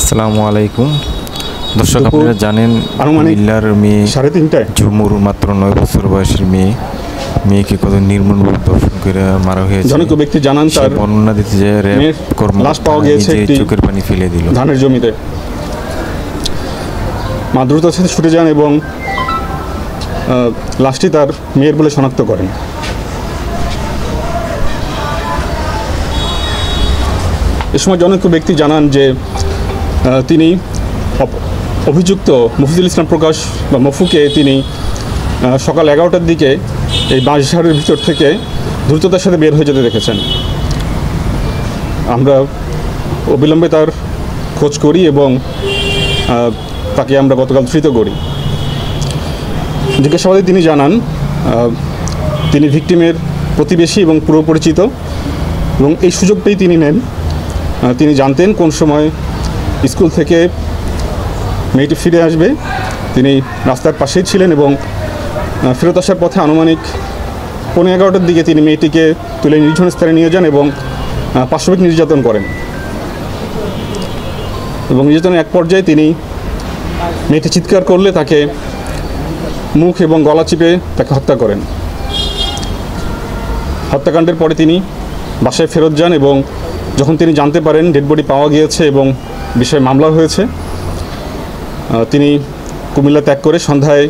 আসসালামু আলাইকুম দর্শক, আপনারা জানেন মিল্লার মেয়ে 3:30টায় ঝুমুর মাত্র 9 বছর বয়সের মেয়েকে কত নির্মমভাবে ধর্ষণ করে মারা হয়েছে। জনৈক ব্যক্তি জানান তার বর্ণনা দিতে যে র্যাব লাশ পাওয়া গিয়েছে একটি চোখের পানি ফেলে দিল ধানের জমিতে। মা দ্রুততার সাথে ছুটে যান এবং লাশটি তার মেয়ের বলে শনাক্ত করেন। এ সময় জনৈক ব্যক্তি জানান যে তিনি অভিযুক্ত মফিজুল ইসলাম প্রকাশ বা মফুকে তিনি সকাল 11টার দিকে এই বাঁশঝাড়ের ভিতর থেকে দ্রুততার সাথে বের হয়ে যেতে দেখেছেন। আমরা অবিলম্বে তার খোঁজ করি এবং তাকে আমরা গতকাল ধৃত করি। জিজ্ঞাসাবাদে তিনি জানান তিনি ভিকটিমের প্রতিবেশী এবং পুরো পরিচিত এবং এই সুযোগ পেয়ে তিনি নেন। তিনি জানতেন কোন সময় স্কুল থেকে মেয়েটি ফিরে আসবে। তিনি রাস্তার পাশেই ছিলেন এবং ফেরত আসার পথে আনুমানিক 11:15টার দিকে তিনি মেয়েটিকে তুলে নির্জন স্থানে নিয়ে যান এবং পাশবিক নির্যাতন করেন এবং নির্যাতনের এক পর্যায়ে তিনি মেয়েটি চিৎকার করলে তাকে মুখ এবং গলা চিপে তাকে হত্যা করেন। হত্যাকাণ্ডের পরে তিনি বাসায় ফেরত যান এবং যখন তিনি জানতে পারেন ডেড বডি পাওয়া গিয়েছে এবং বিষয়ে মামলা হয়েছে, তিনি কুমিল্লা ত্যাগ করে সন্ধ্যায়